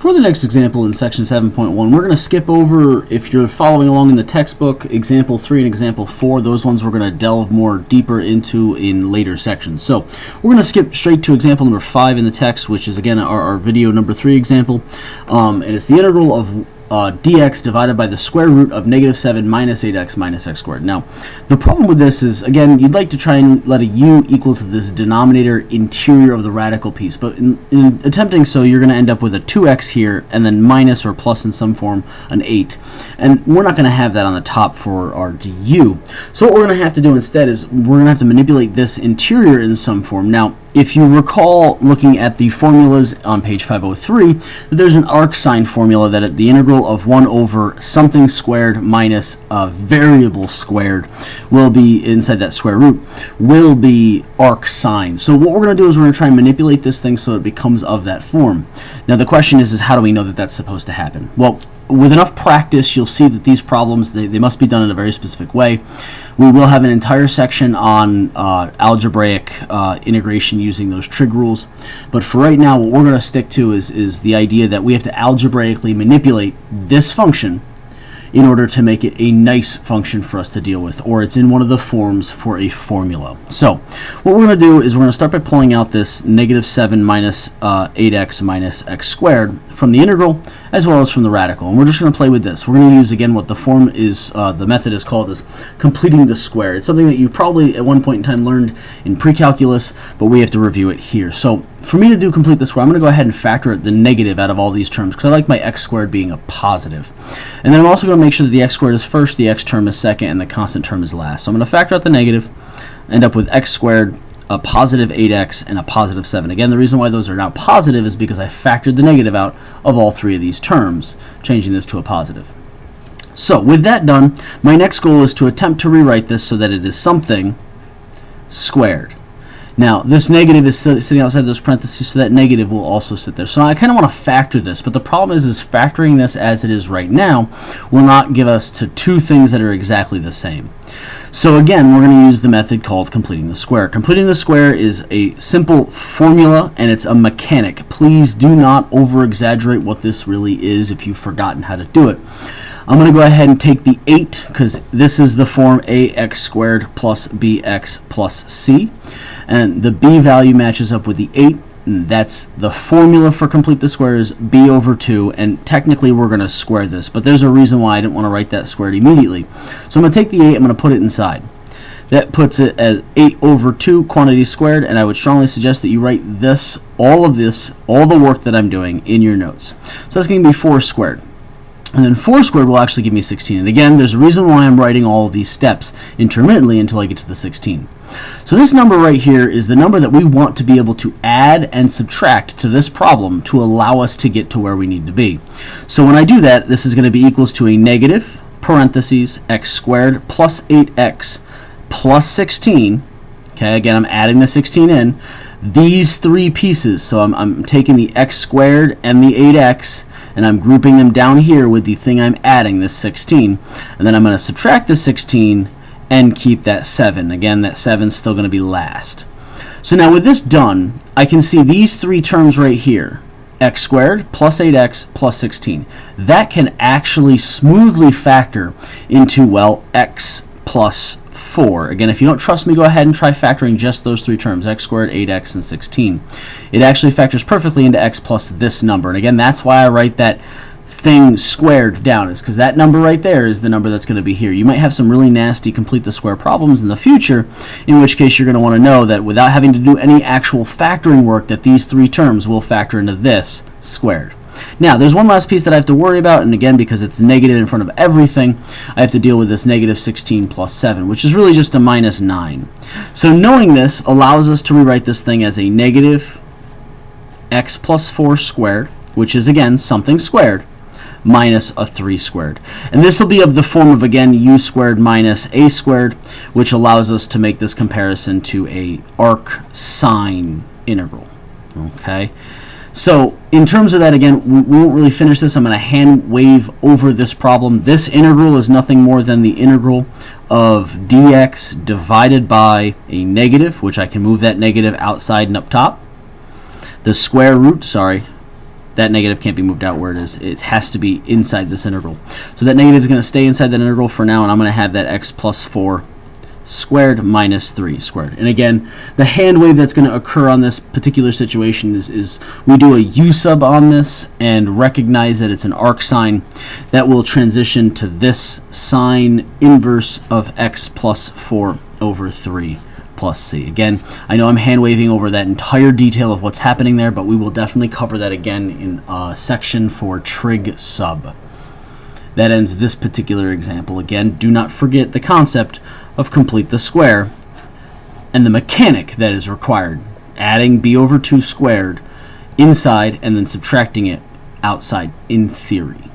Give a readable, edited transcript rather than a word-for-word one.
For the next example in section 7.1, we're going to skip over, if you're following along in the textbook, example 3 and example 4. Those ones we're going to delve more deeper into in later sections. So we're going to skip straight to example number 5 in the text, which is again our video number 3 example. And it's the integral of dx divided by the square root of -7 minus 8x minus x squared. Now, the problem with this is, again, you'd like to try and let a u equal to this denominator interior of the radical piece, but in attempting so, you're going to end up with a 2x here, and then minus or plus in some form an 8. And we're not going to have that on the top for our du. So what we're going to have to do instead is we're going to have to manipulate this interior in some form. Now, if you recall looking at the formulas on page 503, there's an arc sine formula that the integral of 1 over something squared minus a variable squared will be, inside that square root, will be arc sine. So what we're going to do is we're going to try and manipulate this thing so it becomes of that form. Now the question is how do we know that that's supposed to happen? Well, with enough practice, you'll see that these problems, they must be done in a very specific way. We will have an entire section on algebraic integration using those trig rules. But for right now, what we're going to stick to is the idea that we have to algebraically manipulate this function in order to make it a nice function for us to deal with, or it's in one of the forms for a formula. So what we're going to do is we're going to start by pulling out this -7 minus 8x minus x squared from the integral as well as from the radical, and we're just going to play with this. We're going to use again what the form is, the method is called as completing the square. It's something that you probably at one point in time learned in pre-calculus, but we have to review it here. So for me to do complete the square, I'm going to go ahead and factor the negative out of all these terms because I like my x squared being a positive. And then I'm also going to make sure that the x squared is first, the x term is second, and the constant term is last. So I'm going to factor out the negative, end up with x squared, a positive 8x, and a positive 7. Again, the reason why those are now positive is because I factored the negative out of all three of these terms, changing this to a positive. So with that done, my next goal is to attempt to rewrite this so that it is something squared. Now, this negative is sitting outside those parentheses, so that negative will also sit there. So I kind of want to factor this, but the problem is factoring this as it is right now will not give us to two things that are exactly the same. So again, we're going to use the method called completing the square. Completing the square is a simple formula, and it's a mechanic. Please do not over-exaggerate what this really is if you've forgotten how to do it. I'm going to go ahead and take the 8, because this is the form ax squared plus bx plus c. And the b value matches up with the 8. And that's the formula for complete the square is b over 2. And technically we're going to square this. But there's a reason why I didn't want to write that squared immediately. So I'm going to take the 8, I'm going to put it inside. That puts it as 8 over 2 quantity squared, and I would strongly suggest that you write this, all the work that I'm doing in your notes. So that's going to be 4 squared. And then 4 squared will actually give me 16. And again, there's a reason why I'm writing all of these steps intermittently until I get to the 16. So this number right here is the number that we want to be able to add and subtract to this problem to allow us to get to where we need to be. So when I do that, this is going to be equals to a negative, parentheses, x squared plus 8x plus 16. Okay, again, I'm adding the 16 in. These three pieces, so I'm taking the x squared and the 8x, and I'm grouping them down here with the thing I'm adding, this 16. And then I'm going to subtract the 16 and keep that 7. Again, that 7 is still going to be last. So now with this done, I can see these three terms right here, x squared plus 8x plus 16. That can actually smoothly factor into, well, x plus 4. Again, if you don't trust me, go ahead and try factoring just those three terms, x squared, 8x, and 16. It actually factors perfectly into x plus this number. And again, that's why I write that thing squared down, is because that number right there is the number that's going to be here. You might have some really nasty complete the square problems in the future, in which case you're going to want to know that without having to do any actual factoring work, that these three terms will factor into this squared. Now, there's one last piece that I have to worry about, and again, because it's negative in front of everything, I have to deal with this negative 16 plus 7, which is really just a minus 9. So knowing this allows us to rewrite this thing as a negative x plus 4 squared, which is, again, something squared, minus a 3 squared. And this will be of the form of, again, u squared minus a squared, which allows us to make this comparison to a arc sine integral. Okay? So in terms of that, again, we won't really finish this. I'm going to hand wave over this problem. This integral is nothing more than the integral of dx divided by a negative, which I can move that negative outside and up top. The square root, that negative can't be moved out where it is. It has to be inside this integral. So that negative is going to stay inside that integral for now, and I'm going to have that x plus 4 squared minus 3 squared. And again, the hand wave that's going to occur on this particular situation is we do a u sub on this and recognize that it's an arc sign that will transition to this sine inverse of x plus 4 over 3 plus c. Again, I know I'm hand waving over that entire detail of what's happening there, but we will definitely cover that again in a section for trig sub. That ends this particular example. Again, do not forget the concept of complete the square and the mechanic that is required. Adding b over 2 squared inside and then subtracting it outside in theory.